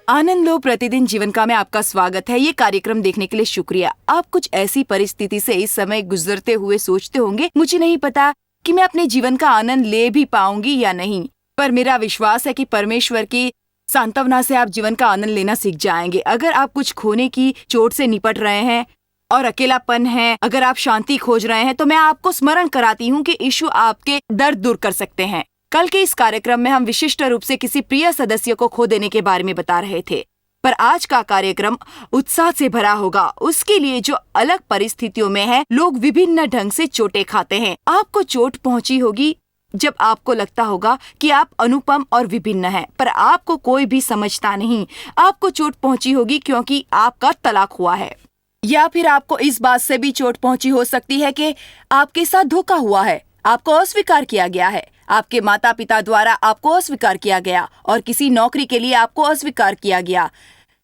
आनंद लो प्रतिदिन जीवन का में आपका स्वागत है। ये कार्यक्रम देखने के लिए शुक्रिया। आप कुछ ऐसी परिस्थिति से इस समय गुजरते हुए सोचते होंगे, मुझे नहीं पता कि मैं अपने जीवन का आनंद ले भी पाऊंगी या नहीं, पर मेरा विश्वास है कि परमेश्वर की सांत्वना से आप जीवन का आनंद लेना सीख जाएंगे। अगर आप कुछ खोने की चोट से निपट रहे हैं और अकेलापन है, अगर आप शांति खोज रहे हैं, तो मैं आपको स्मरण कराती हूँ कि यीशु आपके दर्द दूर कर सकते हैं। कल के इस कार्यक्रम में हम विशिष्ट रूप से किसी प्रिय सदस्य को खो देने के बारे में बता रहे थे, पर आज का कार्यक्रम उत्साह से भरा होगा। उसके लिए जो अलग परिस्थितियों में है, लोग विभिन्न ढंग से चोटें खाते हैं। आपको चोट पहुंची होगी जब आपको लगता होगा कि आप अनुपम और विभिन्न हैं, पर आपको कोई भी समझता नहीं। आपको चोट पहुंची होगी क्योंकि आपका तलाक हुआ है, या फिर आपको इस बात से भी चोट पहुंची हो सकती है कि आपके साथ धोखा हुआ है, आपको अस्वीकार किया गया है, आपके माता पिता द्वारा आपको अस्वीकार किया गया और किसी नौकरी के लिए आपको अस्वीकार किया गया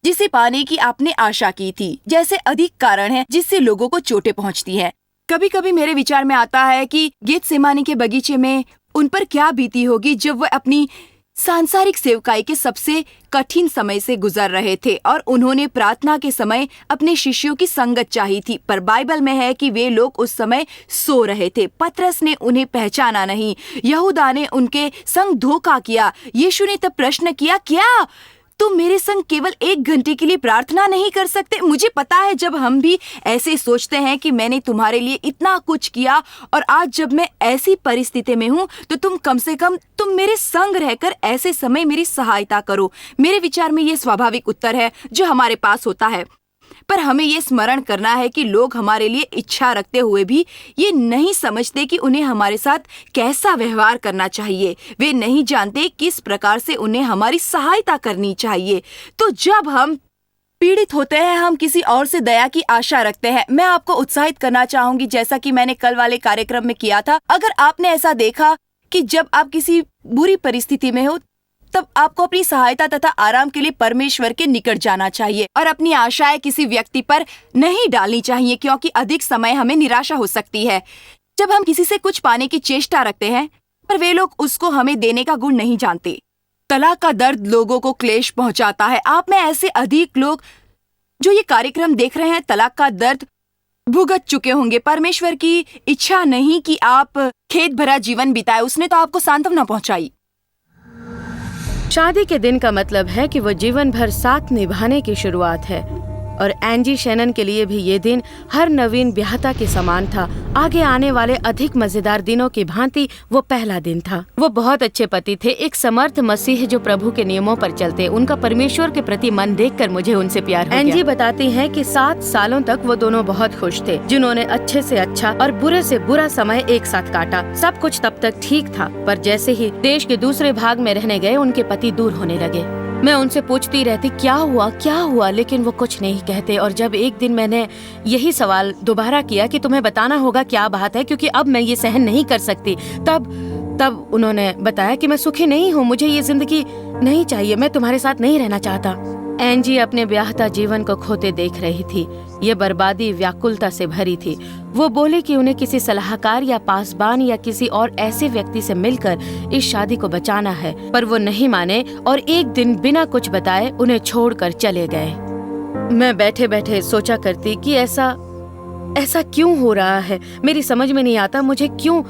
जिसे पाने की आपने आशा की थी। जैसे अधिक कारण हैं जिससे लोगों को चोटें पहुंचती हैं। कभी कभी मेरे विचार में आता है कि गेतसेमानी के बगीचे में उन पर क्या बीती होगी जब वह अपनी सांसारिक सेवकाई के सबसे कठिन समय से गुजर रहे थे और उन्होंने प्रार्थना के समय अपने शिष्यों की संगत चाही थी, पर बाइबल में है कि वे लोग उस समय सो रहे थे। पतरस ने उन्हें पहचाना नहीं, यहूदा ने उनके संग धोखा किया। यीशु ने तब प्रश्न किया, क्या तुम मेरे संग केवल 1 घंटे के लिए प्रार्थना नहीं कर सकते? मुझे पता है जब हम भी ऐसे सोचते हैं कि मैंने तुम्हारे लिए इतना कुछ किया और आज जब मैं ऐसी परिस्थिति में हूँ तो तुम कम से कम तुम मेरे संग रहकर ऐसे समय मेरी सहायता करो। मेरे विचार में ये स्वाभाविक उत्तर है जो हमारे पास होता है, पर हमें ये स्मरण करना है कि लोग हमारे लिए इच्छा रखते हुए भी ये नहीं समझते कि उन्हें हमारे साथ कैसा व्यवहार करना चाहिए। वे नहीं जानते किस प्रकार से उन्हें हमारी सहायता करनी चाहिए। तो जब हम पीड़ित होते हैं, हम किसी और से दया की आशा रखते हैं। मैं आपको उत्साहित करना चाहूंगी, जैसा कि मैंने कल वाले कार्यक्रम में किया था। अगर आपने ऐसा देखा कि जब आप किसी बुरी परिस्थिति में हो, तब आपको अपनी सहायता तथा आराम के लिए परमेश्वर के निकट जाना चाहिए और अपनी आशाएं किसी व्यक्ति पर नहीं डालनी चाहिए, क्योंकि अधिक समय हमें निराशा हो सकती है जब हम किसी से कुछ पाने की चेष्टा रखते हैं पर वे लोग उसको हमें देने का गुण नहीं जानते। तलाक का दर्द लोगों को क्लेश पहुंचाता है। आप में ऐसे अधिक लोग जो ये कार्यक्रम देख रहे हैं तलाक का दर्द भुगत चुके होंगे। परमेश्वर की इच्छा नहीं कि आप खेद भरा जीवन बिताए, उसने तो आपको सांत्वना पहुंचाई। शादी के दिन का मतलब है कि वो जीवन भर साथ निभाने की शुरुआत है, और एंजी शेनन के लिए भी ये दिन हर नवीन ब्याहता के समान था। आगे आने वाले अधिक मजेदार दिनों की भांति वो पहला दिन था। वो बहुत अच्छे पति थे, एक समर्थ मसीह जो प्रभु के नियमों पर चलते। उनका परमेश्वर के प्रति मन देखकर मुझे उनसे प्यार हो गया। एंजी बताती हैं कि 7 सालों तक वो दोनों बहुत खुश थे, जिन्होंने अच्छे से अच्छा और बुरे से बुरा समय एक साथ काटा। सब कुछ तब तक ठीक था, पर जैसे ही देश के दूसरे भाग में रहने गए, उनके पति दूर होने लगे। मैं उनसे पूछती रहती क्या हुआ, लेकिन वो कुछ नहीं कहते। और जब एक दिन मैंने यही सवाल दोबारा किया कि तुम्हें बताना होगा क्या बात है, क्योंकि अब मैं ये सहन नहीं कर सकती, तब उन्होंने बताया कि मैं सुखी नहीं हूँ, मुझे ये जिंदगी नहीं चाहिए, मैं तुम्हारे साथ नहीं रहना चाहता। एंजी अपने ब्याहता जीवन को खोते देख रही थी। ये बर्बादी व्याकुलता से भरी थी। वो बोले कि उन्हें किसी सलाहकार या पासबान या किसी और ऐसे व्यक्ति से मिलकर इस शादी को बचाना है, पर वो नहीं माने और एक दिन बिना कुछ बताए उन्हें छोड़कर चले गए। मैं बैठे बैठे सोचा करती कि ऐसा क्यों हो रहा है। मेरी समझ में नहीं आता मुझे क्यों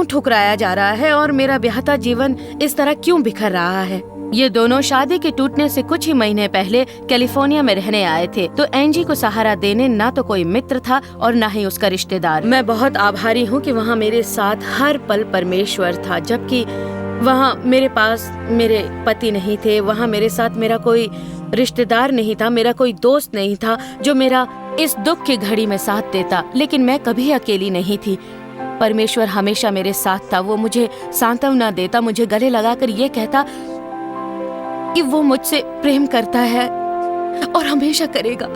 ठुकराया जा रहा है और मेरा ब्याहता जीवन इस तरह क्यों बिखर रहा है। ये दोनों शादी के टूटने से कुछ ही महीने पहले कैलिफोर्निया में रहने आए थे, तो एंजी को सहारा देने ना तो कोई मित्र था और ना ही उसका रिश्तेदार। मैं बहुत आभारी हूँ कि वहाँ मेरे साथ हर पल परमेश्वर था, जबकि वहाँ मेरे पास मेरे पति नहीं थे, वहाँ मेरे साथ मेरा कोई रिश्तेदार नहीं था, मेरा कोई दोस्त नहीं था जो मेरा इस दुख की घड़ी में साथ देता। लेकिन मैं कभी अकेली नहीं थी। परमेश्वर हमेशा मेरे साथ था। वो मुझे सांत्वना देता, मुझे गले लगाकर ये कहता कि वो मुझसे प्रेम करता है और हमेशा करेगा।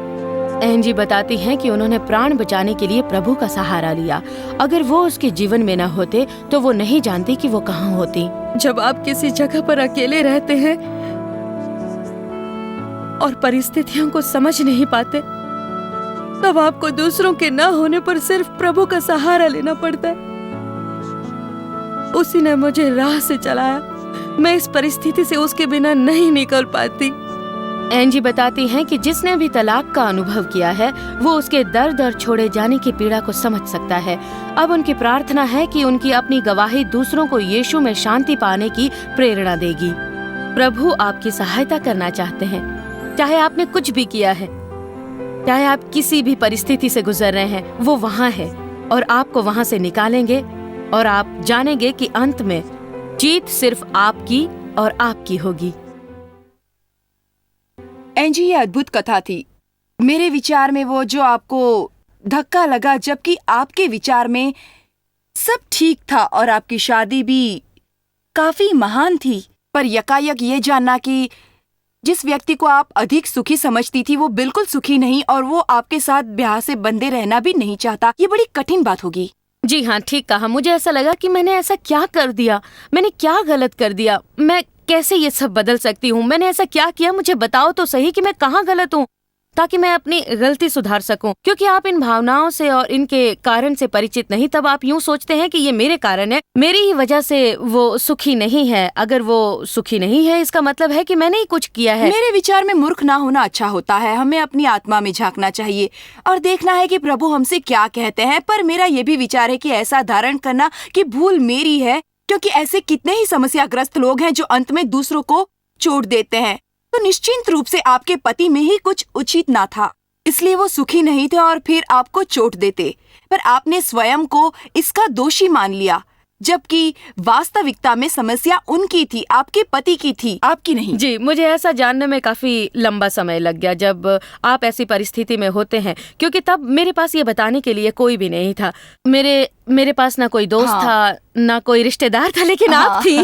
एंजी बताती हैं कि उन्होंने प्राण बचाने के लिए प्रभु का सहारा लिया। अगर वो उसके जीवन में न होते तो वो नहीं जानती कि वो कहाँ होती। जब आप किसी जगह पर अकेले रहते हैं और परिस्थितियों को समझ नहीं पाते, तब आपको दूसरों के न होने पर सिर्फ प्रभु का सहारा लेना पड़ता है। उसी ने मुझे राह से चलाया, मैं इस परिस्थिति से उसके बिना नहीं निकल पाती। एंजी बताती हैं कि जिसने भी तलाक का अनुभव किया है वो उसके दर्द और छोड़े जाने की पीड़ा को समझ सकता है। अब उनकी प्रार्थना है कि उनकी अपनी गवाही दूसरों को यीशु में शांति पाने की प्रेरणा देगी। प्रभु आपकी सहायता करना चाहते हैं। चाहे आपने कुछ भी किया है, चाहे आप किसी भी परिस्थिति से गुजर रहे हैं, वो वहाँ है और आपको वहाँ से निकालेंगे और आप जानेंगे कि अंत में जीत सिर्फ आपकी और आपकी होगी। एंजी, ये अद्भुत कथा थी। मेरे विचार में वो जो आपको धक्का लगा, जबकि आपके विचार में सब ठीक था और आपकी शादी भी काफी महान थी, पर यकायक ये जानना कि जिस व्यक्ति को आप अधिक सुखी समझती थी वो बिल्कुल सुखी नहीं और वो आपके साथ ब्याह से बंधे रहना भी नहीं चाहता, ये बड़ी कठिन बात होगी। जी हाँ, ठीक कहा। मुझे ऐसा लगा कि मैंने ऐसा क्या कर दिया, मैंने क्या गलत कर दिया, मैं कैसे ये सब बदल सकती हूँ, मैंने ऐसा क्या किया, मुझे बताओ तो सही कि मैं कहाँ गलत हूँ, ताकि मैं अपनी गलती सुधार सकूं। क्योंकि आप इन भावनाओं से और इनके कारण से परिचित नहीं, तब आप यूं सोचते हैं कि ये मेरे कारण है, मेरी ही वजह से वो सुखी नहीं है। अगर वो सुखी नहीं है इसका मतलब है कि मैंने ही कुछ किया है। मेरे विचार में मूर्ख ना होना अच्छा होता है। हमें अपनी आत्मा में झांकना चाहिए और देखना है कि प्रभु हमसे क्या कहते हैं। पर मेरा ये भी विचार है कि ऐसा धारण करना कि भूल मेरी है, क्योंकि ऐसे कितने ही समस्याग्रस्त लोग हैं जो अंत में दूसरों को चोट देते हैं। तो निश्चित रूप से आपके पति में ही कुछ उचित ना था, इसलिए वो सुखी नहीं थे और फिर आपको चोट देते। पर आपने स्वयं को इसका दोषी मान लिया, जबकि वास्तविकता में समस्या उनकी थी, आपके पति की थी, आपकी नहीं। जी, मुझे ऐसा जानने में काफी लंबा समय लग गया जब आप ऐसी परिस्थिति में होते हैं, क्योंकि तब मेरे पास ये बताने के लिए कोई भी नहीं था। मेरे पास ना कोई दोस्त था, ना कोई रिश्तेदार था, लेकिन आप थी।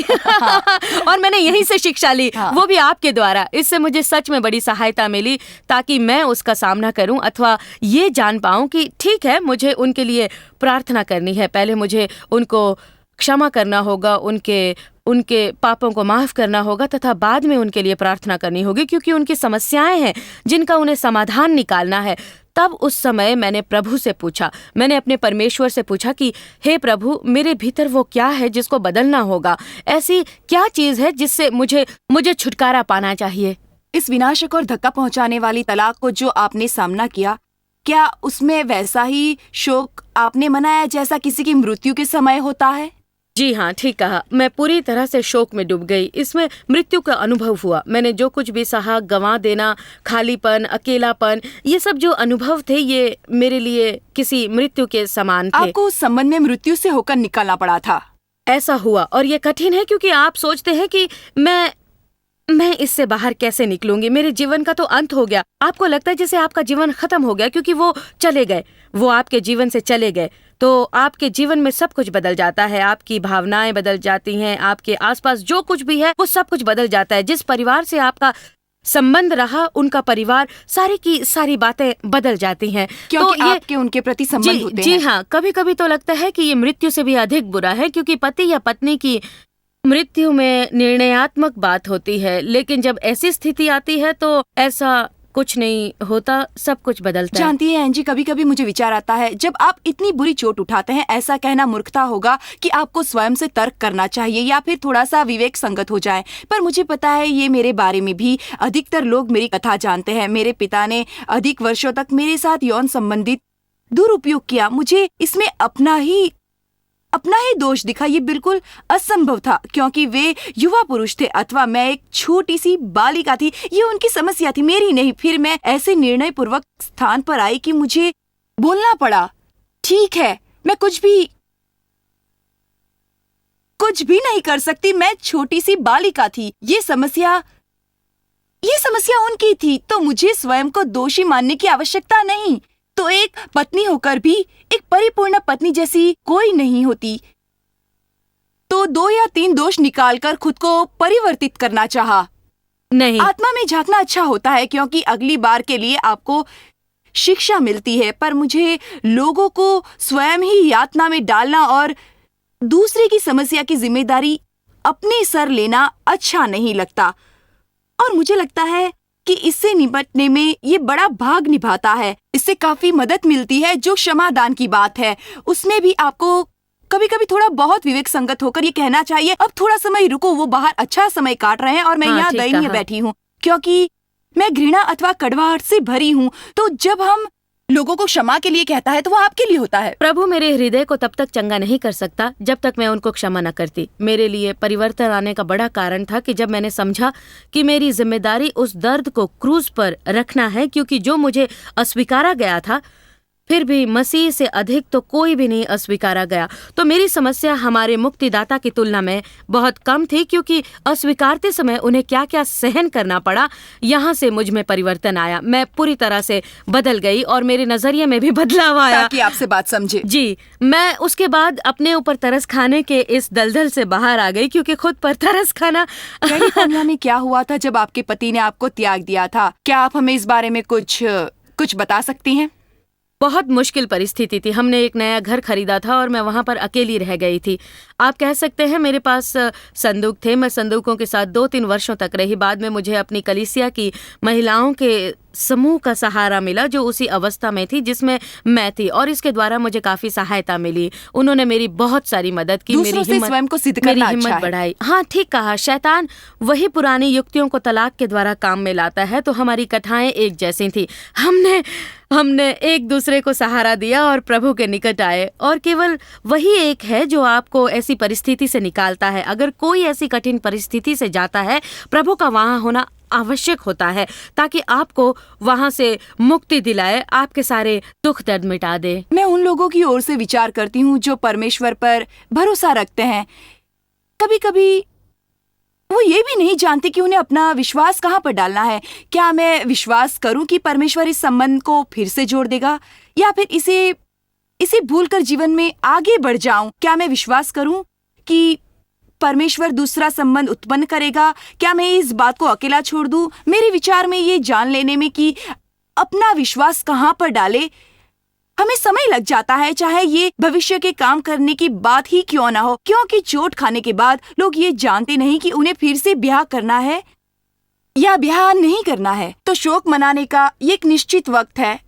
और मैंने यहीं से शिक्षा ली, वो भी आपके द्वारा। इससे मुझे सच में बड़ी सहायता मिली, ताकि मैं उसका सामना करूं अथवा ये जान पाऊं कि ठीक है, मुझे उनके लिए प्रार्थना करनी है। पहले मुझे उनको क्षमा करना होगा, उनके पापों को माफ करना होगा, तथा बाद में उनके लिए प्रार्थना करनी होगी, क्योंकि उनकी समस्याएं हैं जिनका उन्हें समाधान निकालना है। तब उस समय मैंने प्रभु से पूछा, मैंने अपने परमेश्वर से पूछा कि हे प्रभु, मेरे भीतर वो क्या है जिसको बदलना होगा, ऐसी क्या चीज है जिससे मुझे छुटकारा पाना चाहिए। इस विनाशक और धक्का पहुंचाने वाली तलाक को जो आपने सामना किया, क्या उसमें वैसा ही शोक आपने मनाया जैसा किसी की मृत्यु के समय होता है? जी हाँ, ठीक कहा। मैं पूरी तरह से शोक में डूब गई। इसमें मृत्यु का अनुभव हुआ। मैंने जो कुछ भी सहा, गंवा देना, खालीपन, अकेलापन, ये सब जो अनुभव थे, ये मेरे लिए किसी मृत्यु के समान थे। आपको उस संबंध में मृत्यु से होकर निकलना पड़ा था। ऐसा हुआ, और ये कठिन है क्योंकि आप सोचते हैं कि मैं इससे बाहर कैसे निकलूंगी, मेरे जीवन का तो अंत हो गया। आपको लगता है जैसे आपका जीवन खत्म हो गया, क्योंकि वो चले गए, वो आपके जीवन से चले गए। तो आपके जीवन में सब कुछ बदल जाता है, आपकी भावनाएं बदल जाती हैं, आपके आसपास जो कुछ भी है वो सब कुछ बदल जाता है। जिस परिवार से आपका संबंध रहा, उनका परिवार, सारी की सारी बातें बदल जाती हैं, क्योंकि तो आपके उनके प्रति संबंध होते हैं। जी हाँ, कभी कभी तो लगता है कि ये मृत्यु से भी अधिक बुरा है, क्योंकि पति या पत्नी की मृत्यु में निर्णयात्मक बात होती है, लेकिन जब ऐसी स्थिति आती है तो ऐसा कुछ नहीं होता, सब कुछ बदलता है। जानती है एंजी, कभी कभी मुझे विचार आता है, जब आप इतनी बुरी चोट उठाते हैं, ऐसा कहना मूर्खता होगा कि आपको स्वयं से तर्क करना चाहिए या फिर थोड़ा सा विवेक संगत हो जाए। पर मुझे पता है ये मेरे बारे में भी अधिकतर लोग मेरी कथा जानते हैं। मेरे पिता ने अधिक वर्षों तक मेरे साथ यौन संबंधित दुरुपयोग किया। मुझे इसमें अपना ही दोष दिखा। ये बिल्कुल असंभव था, क्योंकि वे युवा पुरुष थे अथवा मैं एक छोटी सी बालिका थी। ये उनकी समस्या थी, मेरी नहीं। फिर मैं ऐसे निर्णय पूर्वक स्थान पर आई कि मुझे बोलना पड़ा, ठीक है, मैं कुछ भी नहीं कर सकती, मैं छोटी सी बालिका थी। ये समस्या उनकी थी, तो मुझे स्वयं को दोषी मानने की आवश्यकता नहीं। तो एक पत्नी होकर भी एक परिपूर्ण पत्नी जैसी कोई नहीं होती। तो 2 या 3 दोष निकालकर खुद को परिवर्तित करना चाहा। नहीं, आत्मा में झांकना अच्छा होता है, क्योंकि अगली बार के लिए आपको शिक्षा मिलती है। पर मुझे लोगों को स्वयं ही यातना में डालना और दूसरे की समस्या की जिम्मेदारी अपने सर लेना अच्छा नहीं लगता। और मुझे लगता है कि इससे निपटने में ये बड़ा भाग निभाता है। इससे काफी मदद मिलती है। जो क्षमादान की बात है, उसमें भी आपको कभी कभी थोड़ा बहुत विवेक संगत होकर ये कहना चाहिए, अब थोड़ा समय रुको, वो बाहर अच्छा समय काट रहे हैं और मैं हाँ, यहाँ ठीक दयनीय कहा। बैठी हूँ क्योंकि मैं घृणा अथवा कड़वाहट से भरी हूँ। तो जब हम लोगों को क्षमा के लिए कहता है तो वो आपके लिए होता है। प्रभु मेरे हृदय को तब तक चंगा नहीं कर सकता जब तक मैं उनको क्षमा न करती। मेरे लिए परिवर्तन आने का बड़ा कारण था कि जब मैंने समझा कि मेरी जिम्मेदारी उस दर्द को क्रूज पर रखना है, क्योंकि जो मुझे अस्वीकारा गया था, फिर भी मसीह से अधिक तो कोई भी नहीं अस्वीकारा गया। तो मेरी समस्या हमारे मुक्तिदाता की तुलना में बहुत कम थी, क्योंकि अस्वीकारते समय उन्हें क्या क्या सहन करना पड़ा। यहाँ से मुझ में परिवर्तन आया, मैं पूरी तरह से बदल गई और मेरे नजरिए में भी बदलाव आया। ताकि आपसे बात समझे। जी, मैं उसके बाद अपने ऊपर तरस खाने के इस दलदल से बाहर आ गई, क्योंकि खुद पर तरस खाना कैलिफोर्निया में क्या हुआ था जब आपके पति ने आपको त्याग दिया था? क्या आप हमें इस बारे में कुछ बता सकती हैं? बहुत मुश्किल परिस्थिति थी। हमने एक नया घर खरीदा था और मैं वहां पर अकेली रह गई थी। आप कह सकते हैं मेरे पास संदूक थे, मैं संदूकों के साथ 2-3 वर्षों तक रही। बाद में मुझे अपनी कलीसिया की महिलाओं के समूह का सहारा मिला, जो उसी अवस्था में थी जिसमें मैं थी, और इसके द्वारा मुझे काफी सहायता मिली। उन्होंने मेरी बहुत सारी मदद की, दूसरों से स्वयं को सिद्ध करना मेरी अच्छा हिम्मत है। बढ़ाई। हाँ, ठीक कहा। शैतान वही पुरानी युक्तियों को तलाक के द्वारा काम में लाता है। तो हमारी कथाएं एक जैसी थी। हमने एक दूसरे को सहारा दिया और प्रभु के निकट आए, और केवल वही एक है जो आपको ऐसी परिस्थिति से निकालता है। अगर कोई ऐसी कठिन परिस्थिति से जाता है, प्रभु का वहां होना आवश्यक होता है, ताकि आपको वहां से मुक्ति दिलाए, आपके सारे दुख दर्द मिटा दे। मैं उन लोगों की ओर से विचार करती हूँ जो परमेश्वर पर भरोसा रखते हैं। कभी कभी वो ये भी नहीं जानते कि उन्हें अपना विश्वास कहाँ पर डालना है। क्या मैं विश्वास करूं कि परमेश्वर इस संबंध को फिर से जोड़ देगा, या फिर इसे भूलकर जीवन में आगे बढ़ जाऊं? क्या मैं विश्वास करूं कि परमेश्वर दूसरा संबंध उत्पन्न करेगा? क्या मैं इस बात को अकेला छोड़ दूं? मेरे विचार में ये जान लेने में कि अपना विश्वास कहाँ पर डाले, हमें समय लग जाता है, चाहे ये भविष्य के काम करने की बात ही क्यों ना हो, क्योंकि चोट खाने के बाद लोग ये जानते नहीं कि उन्हें फिर से ब्याह करना है या ब्याह नहीं करना है। तो शोक मनाने का ये एक निश्चित वक्त है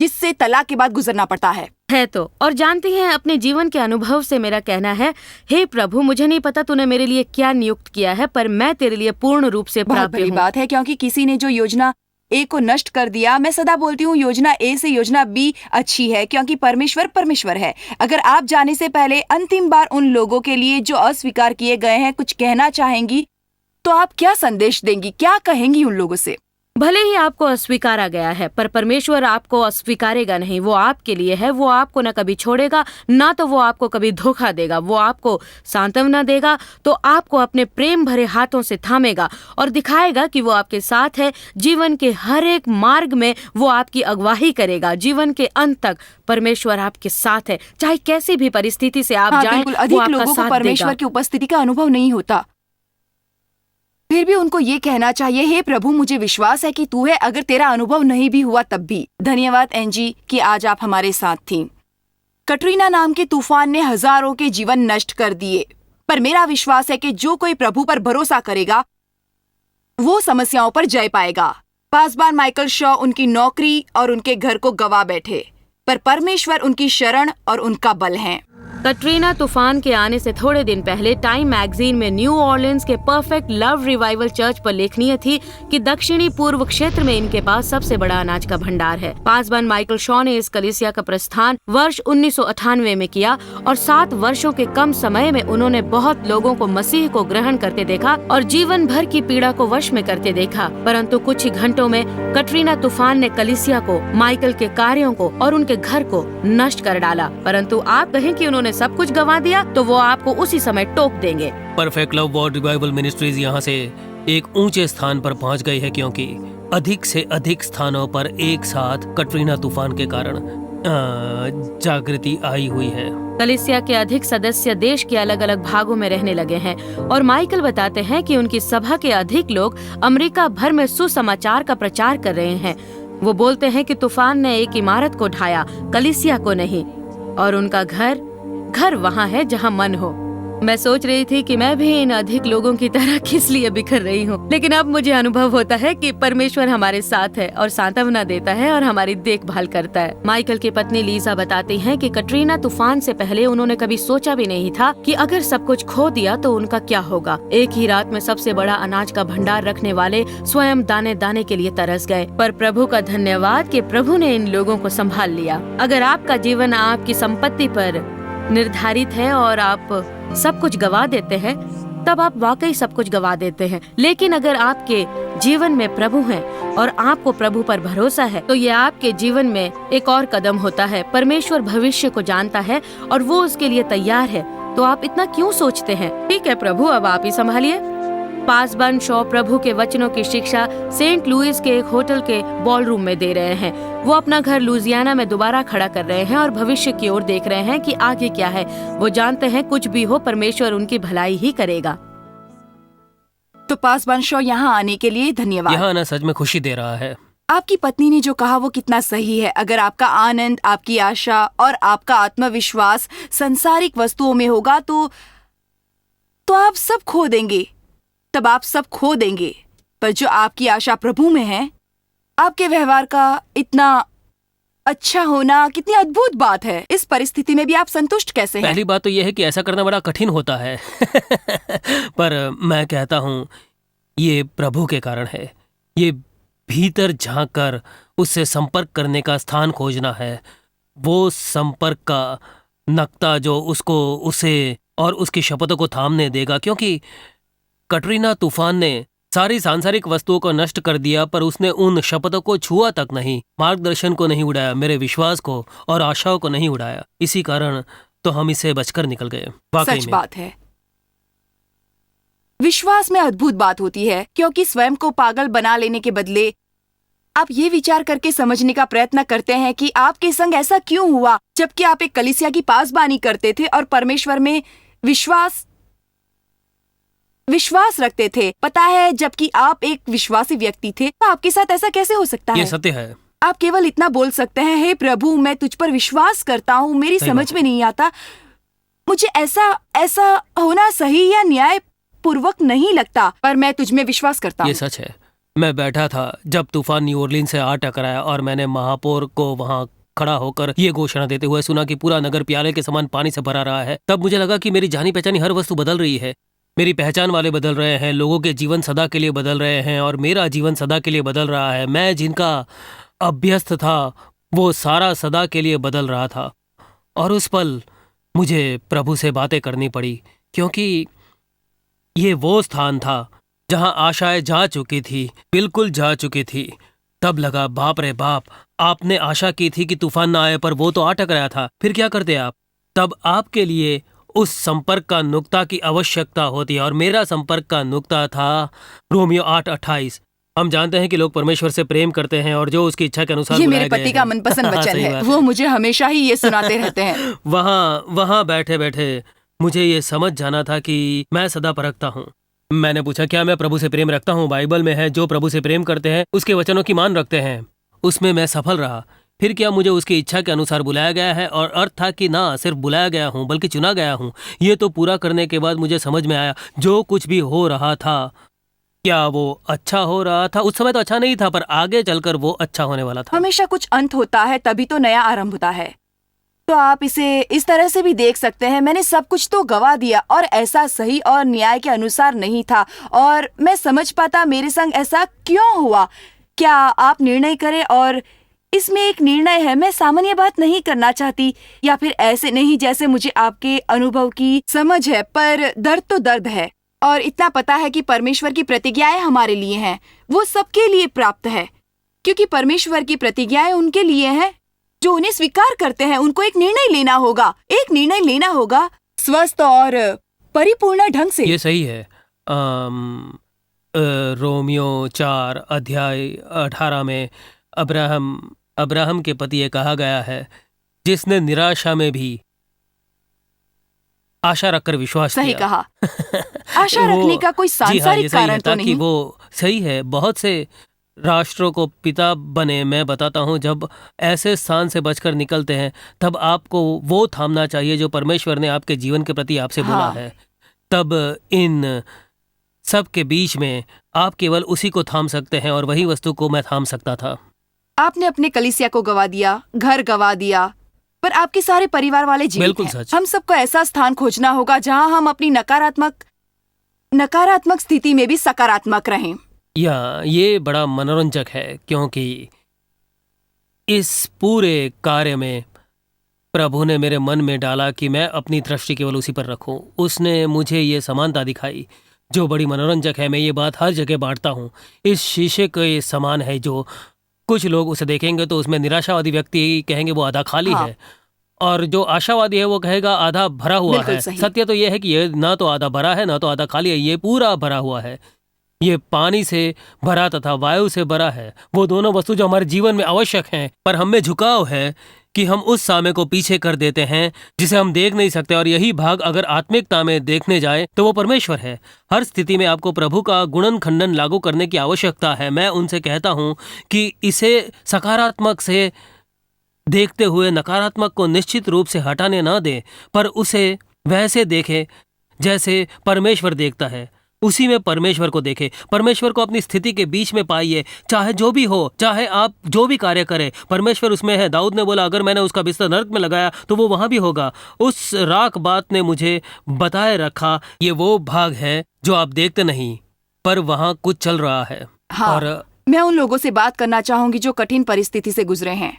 जिससे तलाक के बाद गुजरना पड़ता है। तो और जानती हैं, अपने जीवन के अनुभव से मेरा कहना है, हे प्रभु, मुझे नहीं पता तूने मेरे लिए क्या नियुक्त किया है, पर मैं तेरे लिए पूर्ण रूप से बहुत प्राप्य बड़ी हूँ। बात है, क्योंकि किसी ने जो योजना ए को नष्ट कर दिया। मैं सदा बोलती हूँ योजना ए से योजना बी अच्छी है, क्योंकि परमेश्वर है। अगर आप जाने से पहले अंतिम बार उन लोगों के लिए जो अस्वीकार किए गए हैं कुछ कहना चाहेंगी, तो आप क्या संदेश देंगी, क्या कहेंगी उन लोगों से? भले ही आपको अस्वीकारा गया है, पर परमेश्वर आपको अस्वीकारेगा नहीं। वो आपके लिए है। वो आपको न कभी छोड़ेगा, ना तो वो आपको कभी धोखा देगा। वो आपको सांत्वना देगा तो आपको अपने प्रेम भरे हाथों से थामेगा और दिखाएगा कि वो आपके साथ है। जीवन के हर एक मार्ग में वो आपकी अगुवाई करेगा। जीवन के अंत तक परमेश्वर आपके साथ है, चाहे कैसी भी परिस्थिति से आप जाएं, बिल्कुल। वो अधिक आपका लोगों को साथ परमेश्वर देगा। की उपस्थिति का अनुभव नहीं होता, फिर भी उनको ये कहना चाहिए, हे प्रभु, मुझे विश्वास है कि तू है, अगर तेरा अनुभव नहीं भी हुआ तब भी। धन्यवाद एंजी कि आज आप हमारे साथ थीं। कटरीना नाम के तूफान ने हजारों के जीवन नष्ट कर दिए, पर मेरा विश्वास है कि जो कोई प्रभु पर भरोसा करेगा वो समस्याओं पर जय पाएगा। पासबान माइकल शॉ उनकी नौकरी और उनके घर को गवा बैठे, पर परमेश्वर उनकी शरण और उनका बल है। कटरीना तूफान के आने से थोड़े दिन पहले टाइम मैगजीन में न्यू ऑर्लिन्स के परफेक्ट लव रिवाइवल चर्च पर लेखनीय थी कि दक्षिणी पूर्व क्षेत्र में इनके पास सबसे बड़ा अनाज का भंडार है। पासबान माइकल शॉ ने इस कलीसिया का प्रस्थान वर्ष 1998 में किया और 7 वर्षों के कम समय में उन्होंने बहुत लोगों को मसीह को ग्रहण करते देखा और जीवन भर की पीड़ा को वश में करते देखा। परंतु कुछ ही घंटों में कटरीना तूफान ने कलीसिया को, माइकल के कार्यों को और उनके घर को नष्ट कर डाला। परंतु आप कहें कि उन्होंने सब कुछ गंवा दिया, तो वो आपको उसी समय टोक देंगे। Perfect love world revival ministries यहाँ से एक ऊंचे स्थान पर पहुँच गई है, क्योंकि अधिक से अधिक स्थानों पर एक साथ कटरीना तूफान के कारण जागृति आई हुई है। कलीसिया के अधिक सदस्य देश के अलग अलग भागों में रहने लगे हैं और माइकल बताते हैं कि उनकी सभा के अधिक लोग अमेरिका भर में सुसमाचार का प्रचार कर रहे हैं। वो बोलते हैं कि तूफान ने एक इमारत को ढाया, कलीसिया को नहीं, और उनका घर वहाँ है जहाँ मन हो। मैं सोच रही थी कि मैं भी इन अधिक लोगों की तरह किस लिए बिखर रही हूँ, लेकिन अब मुझे अनुभव होता है कि परमेश्वर हमारे साथ है और सांत्वना देता है और हमारी देखभाल करता है। माइकल की पत्नी लीजा बताती हैं कि कटरीना तूफान से पहले उन्होंने कभी सोचा भी नहीं था कि अगर सब कुछ खो दिया तो उनका क्या होगा। एक ही रात में सबसे बड़ा अनाज का भंडार रखने वाले स्वयं दाने दाने के लिए तरस गए, पर प्रभु का धन्यवाद कि प्रभु ने इन लोगों को संभाल लिया। अगर आपका जीवन आपकी संपत्ति पर निर्धारित है और आप सब कुछ गवा देते हैं, तब आप वाकई सब कुछ गवा देते हैं। लेकिन अगर आपके जीवन में प्रभु है और आपको प्रभु पर भरोसा है, तो ये आपके जीवन में एक और कदम होता है। परमेश्वर भविष्य को जानता है और वो उसके लिए तैयार है, तो आप इतना क्यों सोचते हैं? ठीक है प्रभु, अब आप ही संभालिए। पासबन शॉ प्रभु के वचनों की शिक्षा सेंट लुइस के एक होटल के बॉलरूम में दे रहे हैं। वो अपना घर लुजियाना में दोबारा खड़ा कर रहे हैं और भविष्य की ओर देख रहे हैं कि आगे क्या है। वो जानते हैं कुछ भी हो, परमेश्वर उनकी भलाई ही करेगा। तो पासबन शॉ, यहाँ आने के लिए धन्यवाद। यहाँ आना सच में खुशी दे रहा है। आपकी पत्नी ने जो कहा वो कितना सही है। अगर आपका आनंद, आपकी आशा और आपका आत्मविश्वास संसारिक वस्तुओं में होगा तो आप सब खो देंगे, तब आप सब खो देंगे। पर जो आपकी आशा प्रभु में है, आपके व्यवहार का इतना अच्छा होना कितनी अद्भुत बात है। इस परिस्थिति में भी आप संतुष्ट कैसे हैं? पहली बात तो यह है कि ऐसा करना बड़ा कठिन होता है पर मैं कहता हूँ ये प्रभु के कारण है। ये भीतर झांक कर उससे संपर्क करने का स्थान खोजना है। वो संपर्क का नक्ता जो उसे और उसकी शपथों को थामने देगा, क्योंकि कटरीना तूफान ने सारी सांसारिक वस्तुओं को नष्ट कर दिया, पर उसने उन शपथों को छुआ तक नहीं, मार्गदर्शन को नहीं उड़ाया, मेरे विश्वास को और आशाओं को नहीं उड़ाया। इसी कारण तो हम इसे बचकर निकल गए। वाकई सच में बात है। विश्वास में अद्भुत बात होती है, क्योंकि स्वयं को पागल बना लेने के बदले आप ये विचार करके समझने का प्रयत्न करते हैं कि आपके संग ऐसा क्यों हुआ, जबकि आप एक कलीसिया की पासबानी करते थे और परमेश्वर में विश्वास रखते थे। पता है, जबकि आप एक विश्वासी व्यक्ति थे, तो आपके साथ ऐसा कैसे हो सकता है? ये सत्य है। आप केवल इतना बोल सकते हैं, हे प्रभु, मैं तुझ पर विश्वास करता हूँ, मेरी समझ में नहीं आता, मुझे ऐसा होना सही या न्याय पूर्वक नहीं लगता, पर मैं तुझ में विश्वास करता हूँ। ये सच है। मैं बैठा था जब तूफान न्यू ऑरलीन से आ टकराया और मैंने महापौर को वहाँ खड़ा होकर ये घोषणा देते हुए सुना कि पूरा नगर प्याले के समान पानी से भरा रहा है। तब मुझे लगा कि मेरी जानी पहचानी हर वस्तु बदल रही है। मेरी पहचान वाले बदल रहे हैं, लोगों के जीवन सदा के लिए बदल रहे हैं और मेरा जीवन सदा के लिए बदल रहा है। मैं जिनका अभ्यस्त था वो सारा सदा के लिए बदल रहा था। और उस पल मुझे प्रभु से बातें करनी पड़ी, क्योंकि ये वो स्थान था जहां आशाएं जा चुकी थी, बिल्कुल जा चुकी थी। तब लगा, बाप रे बाप, आपने आशा की थी कि तूफान ना आए, पर वो तो आ टकराया था। फिर क्या करते आप? तब आपके लिए उस संपर्क का नुक्ता की आवश्यकता होती है, और मेरा संपर्क का नुक्ता था रोमियो 8:28। हम जानते हैं कि लोग परमेश्वर से प्रेम करते हैं और जो उसकी इच्छा के अनुसार ये बुलाए मेरे गए पति हैं। का मनपसंद वचन सही है। बात वो मुझे हमेशा ही ये सुनाते रहते हैं। वहाँ बैठे बैठे मुझे ये समझ जाना था कि मैं सदा परखता हूँ। मैंने पूछा, क्या मैं प्रभु से प्रेम रखता हूँ? बाइबल में है, जो प्रभु से प्रेम करते हैं उसके वचनों की मान रखते हैं। उसमें मैं सफल रहा। फिर क्या मुझे उसकी इच्छा के अनुसार बुलाया गया है? और अर्थ था कि ना सिर्फ बुलाया गया हूँ बल्कि चुना गया हूँ। ये तो पूरा करने के बाद मुझे समझ में आया, जो कुछ भी हो रहा था, क्या वो अच्छा हो रहा था? उस समय तो अच्छा नहीं था, पर आगे चलकर वो अच्छा होने वाला था। हमेशा कुछ अंत होता है, तभी तो नया आरंभ होता है। तो आप इसे इस तरह से भी देख सकते हैं, मैंने सब कुछ तो गवा दिया और ऐसा सही और न्याय के अनुसार नहीं था, और मैं समझ पाता मेरे संग ऐसा क्यों हुआ। क्या आप निर्णय करें, और इसमें एक निर्णय है। मैं सामान्य बात नहीं करना चाहती, या फिर ऐसे नहीं जैसे मुझे आपके अनुभव की समझ है, पर दर्द तो दर्द है। और इतना पता है कि परमेश्वर की प्रतिज्ञाएं हमारे लिए हैं, वो सबके लिए प्राप्त है, क्योंकि परमेश्वर की प्रतिज्ञाएं उनके लिए हैं जो उन्हें स्वीकार करते हैं। उनको एक निर्णय लेना होगा, स्वस्थ और परिपूर्ण ढंग से। ये सही है। रोमियो 4:18 में अब्राहम के पति ये कहा गया है, जिसने निराशा में भी आशा रखकर विश्वास सही किया। कहा। आशा रखने का कोई सांसारिक कारण तो नहीं। वो सही है। बहुत से राष्ट्रों को पिता बने। मैं बताता हूँ, जब ऐसे स्थान से बचकर निकलते हैं तब आपको वो थामना चाहिए जो परमेश्वर ने आपके जीवन के प्रति आपसे बोला है। तब इन सब के बीच में आप केवल उसी को थाम सकते हैं और वही वस्तु को मैं थाम सकता था। आपने अपने कलीसिया को गवा दिया, घर गवा दिया, पर आपके सारे परिवार वाले जीवित बिल्कुल हैं। सच। हम सबको ऐसा स्थान खोजना होगा जहां हम अपनी नकारात्मक स्थिति में भी सकारात्मक रहें। ये बड़ा मनोरंजक है क्योंकि इस पूरे कार्य में प्रभु ने मेरे मन में डाला कि मैं अपनी दृष्टि केवल उसी पर रखूं। उसने मुझे ये समानता दिखाई जो बड़ी मनोरंजक है। मैं ये बात हर जगह बांटता हूँ। इस शीशे के समान है जो कुछ लोग उसे देखेंगे तो उसमें निराशावादी व्यक्ति कहेंगे वो आधा खाली हाँ। है, और जो आशावादी है वो कहेगा आधा भरा हुआ बिल्कुल है। सही। सत्य तो ये है कि ये ना तो आधा भरा है ना तो आधा खाली है, ये पूरा भरा हुआ है। ये पानी से भरा तथा वायु से भरा है, वो दोनों वस्तु जो हमारे जीवन में आवश्यक हैं। पर हम में झुकाव है कि हम उस सामय को पीछे कर देते हैं जिसे हम देख नहीं सकते, और यही भाग अगर आत्मिकता में देखने जाए तो वो परमेश्वर है। हर स्थिति में आपको प्रभु का गुणन खंडन लागू करने की आवश्यकता है। मैं उनसे कहता हूँ कि इसे सकारात्मक से देखते हुए नकारात्मक को निश्चित रूप से हटाने ना दें, पर उसे वैसे देखें जैसे परमेश्वर देखता है। उसी में परमेश्वर को देखें। परमेश्वर को अपनी स्थिति के बीच में पाइए, चाहे जो भी हो, चाहे आप जो भी कार्य करें, परमेश्वर उसमें है। दाऊद ने बोला अगर मैंने उसका बिस्तर नरक में लगाया तो वो वहां भी होगा। उस राख बात ने मुझे बताए रखा ये वो भाग है जो आप देखते नहीं, पर वहां कुछ चल रहा है। हाँ, और मैं उन लोगों से बात करना चाहूंगी जो कठिन परिस्थिति से गुजरे हैं,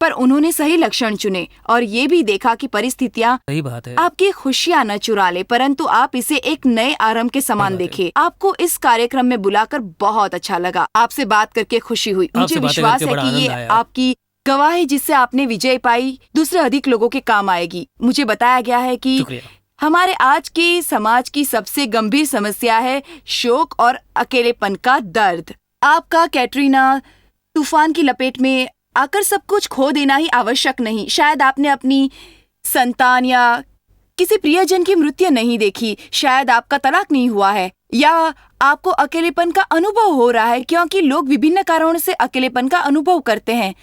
पर उन्होंने सही लक्षण चुने और ये भी देखा कि परिस्थितियां सही बात है। आपकी खुशियां न चुरा ले, परंतु आप इसे एक नए आरंभ के समान देखें। आपको इस कार्यक्रम में बुलाकर बहुत अच्छा लगा। आपसे बात करके खुशी हुई। मुझे आपसे बातें विश्वास करके है बड़ा कि ये आनंद आया। आपकी गवाही जिससे आपने विजय पाई दूसरे अधिक लोगों के काम आएगी। मुझे बताया गया है कि शुक्रिया। हमारे आज के समाज की सबसे गंभीर समस्या है शोक और अकेलेपन का दर्द। आपका कैटरीना तूफान की लपेट में आकर सब कुछ खो देना ही आवश्यक नहीं। शायद आपने अपनी संतान या किसी प्रियजन की मृत्यु नहीं देखी, शायद आपका तलाक नहीं हुआ है, या आपको अकेलेपन का अनुभव हो रहा है, क्योंकि लोग विभिन्न कारणों से अकेलेपन का अनुभव करते हैं।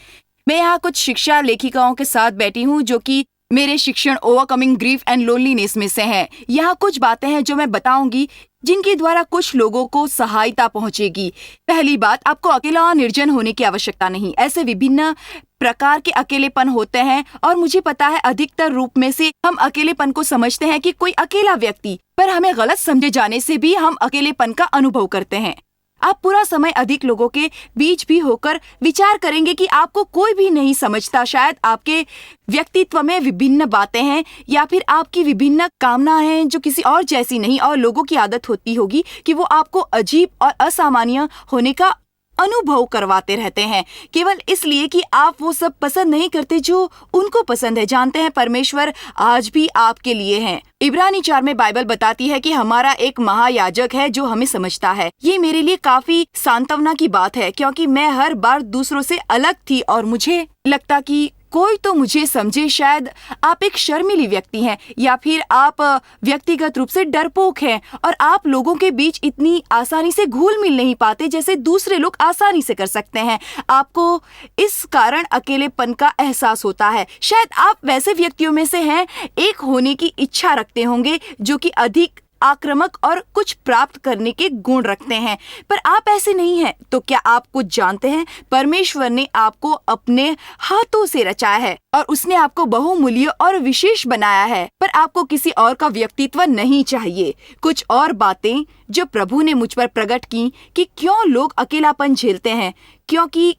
मैं यहाँ कुछ शिक्षा लेखिकाओं के साथ बैठी हूँ जो कि मेरे शिक्षण ओवरकमिंग ग्रीफ एंड लोनलीनेस में से हैं। यहाँ कुछ बातें हैं जो मैं बताऊंगी जिनके द्वारा कुछ लोगों को सहायता पहुंचेगी। पहली बात, आपको अकेला और निर्जन होने की आवश्यकता नहीं। ऐसे विभिन्न प्रकार के अकेलेपन होते हैं और मुझे पता है अधिकतर रूप में से हम अकेलेपन को समझते हैं कि कोई अकेला व्यक्ति, पर हमें गलत समझे जाने से भी हम अकेलेपन का अनुभव करते हैं। आप पूरा समय अधिक लोगों के बीच भी होकर विचार करेंगे कि आपको कोई भी नहीं समझता। शायद आपके व्यक्तित्व में विभिन्न बातें हैं या फिर आपकी विभिन्न कामनाएं हैं जो किसी और जैसी नहीं, और लोगों की आदत होती होगी कि वो आपको अजीब और असामान्य होने का अनुभव करवाते रहते हैं, केवल इसलिए कि आप वो सब पसंद नहीं करते जो उनको पसंद है। जानते हैं परमेश्वर आज भी आपके लिए है। इब्रानी 4 में बाइबल बताती है कि हमारा एक महायाजक है जो हमें समझता है। ये मेरे लिए काफी सांत्वना की बात है, क्योंकि मैं हर बार दूसरों से अलग थी और मुझे लगता कि कोई तो मुझे समझे। शायद आप एक शर्मीली व्यक्ति हैं या फिर आप व्यक्तिगत रूप से डरपोक हैं और आप लोगों के बीच इतनी आसानी से घुल मिल नहीं पाते जैसे दूसरे लोग आसानी से कर सकते हैं। आपको इस कारण अकेलेपन का एहसास होता है। शायद आप वैसे व्यक्तियों में से हैं, एक होने की इच्छा रखते होंगे जो कि अधिक आक्रामक और कुछ प्राप्त करने के गुण रखते हैं, पर आप ऐसे नहीं हैं। तो क्या आप कुछ जानते हैं? परमेश्वर ने आपको अपने हाथों से रचाया है और उसने आपको बहुमूल्य और विशेष बनाया है, पर आपको किसी और का व्यक्तित्व नहीं चाहिए। कुछ और बातें जो प्रभु ने मुझ पर प्रकट की कि क्यों लोग अकेलापन झेलते हैं, क्योंकि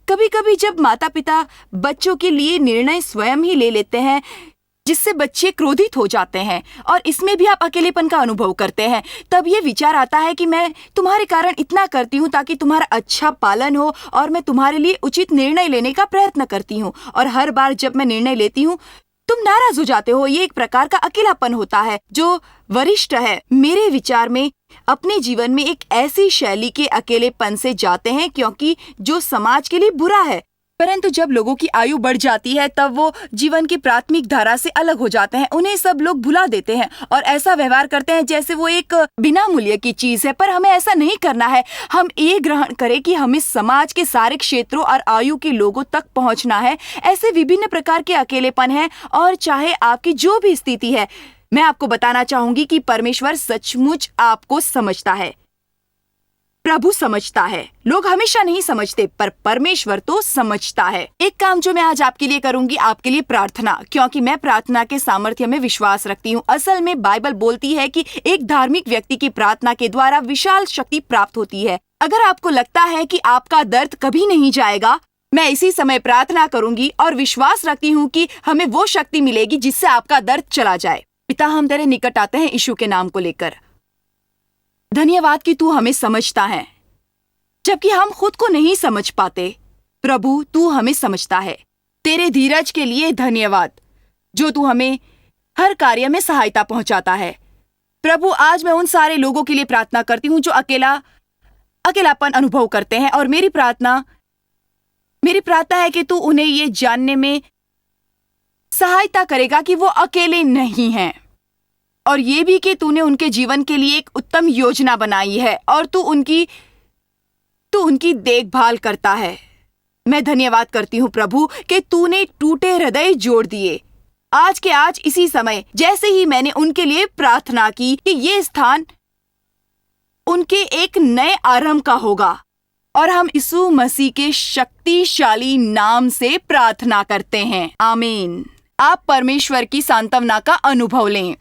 कभी कभी जब माता पिता बच्चों के लिए निर्णय स्वयं ही ले लेते हैं जिससे बच्चे क्रोधित हो जाते हैं और इसमें भी आप अकेलेपन का अनुभव करते हैं, तब ये विचार आता है कि मैं तुम्हारे कारण इतना करती हूँ ताकि तुम्हारा अच्छा पालन हो और मैं तुम्हारे लिए उचित निर्णय लेने का प्रयत्न करती हूँ, और हर बार जब मैं निर्णय लेती हूँ तुम नाराज हो जाते हो। ये एक प्रकार का अकेलापन होता है जो वरिष्ठ है। मेरे विचार में अपने जीवन में एक ऐसी शैली के अकेलेपन से जाते हैं क्योंकि जो समाज के लिए बुरा है, परंतु जब लोगों की आयु बढ़ जाती है तब वो जीवन की प्राथमिक धारा से अलग हो जाते हैं। उन्हें सब लोग भुला देते हैं और ऐसा व्यवहार करते हैं जैसे वो एक बिना मूल्य की चीज है, पर हमें ऐसा नहीं करना है। हम ये ग्रहण करें कि हमें समाज के सारे क्षेत्रों और आयु के लोगों तक पहुंचना है। ऐसे विभिन्न प्रकार के अकेलेपन हैं और चाहे आपकी जो भी स्थिति है, मैं आपको बताना चाहूंगी कि परमेश्वर सचमुच आपको समझता है। प्रभु समझता है। लोग हमेशा नहीं समझते, पर परमेश्वर तो समझता है। एक काम जो मैं आज आपके लिए करूंगी, आपके लिए प्रार्थना, क्योंकि मैं प्रार्थना के सामर्थ्य में विश्वास रखती हूँ। असल में बाइबल बोलती है कि एक धार्मिक व्यक्ति की प्रार्थना के द्वारा विशाल शक्ति प्राप्त होती है। अगर आपको लगता है कि आपका दर्द कभी नहीं जाएगा, मैं इसी समय प्रार्थना करूंगी और विश्वास रखती हूँ कि हमें वो शक्ति मिलेगी जिससे आपका दर्द चला जाए। पिता, हम तेरे निकट आते हैं यीशु के नाम को लेकर। धन्यवाद कि तू हमें समझता है, जबकि हम खुद को नहीं समझ पाते। प्रभु, तू हमें समझता है। तेरे धीरज के लिए धन्यवाद, जो तू हमें हर कार्य में सहायता पहुंचाता है। प्रभु, आज मैं उन सारे लोगों के लिए प्रार्थना करती हूँ जो अकेलापन अनुभव करते हैं, और मेरी प्रार्थना है कि तू उन्हें ये जानने में सहायता करेगा कि वो अकेले नहीं हैं, और ये भी कि तूने उनके जीवन के लिए एक उत्तम योजना बनाई है और तू उनकी देखभाल करता है। मैं धन्यवाद करती हूँ प्रभु कि तूने टूटे हृदय जोड़ दिए। आज के आज इसी समय, जैसे ही मैंने उनके लिए प्रार्थना की कि ये स्थान उनके एक नए आरंभ का होगा, और हम यीशु मसीह के शक्तिशाली नाम से प्रार्थना करते हैं। आमीन। आप परमेश्वर की सांत्वना का अनुभव लें।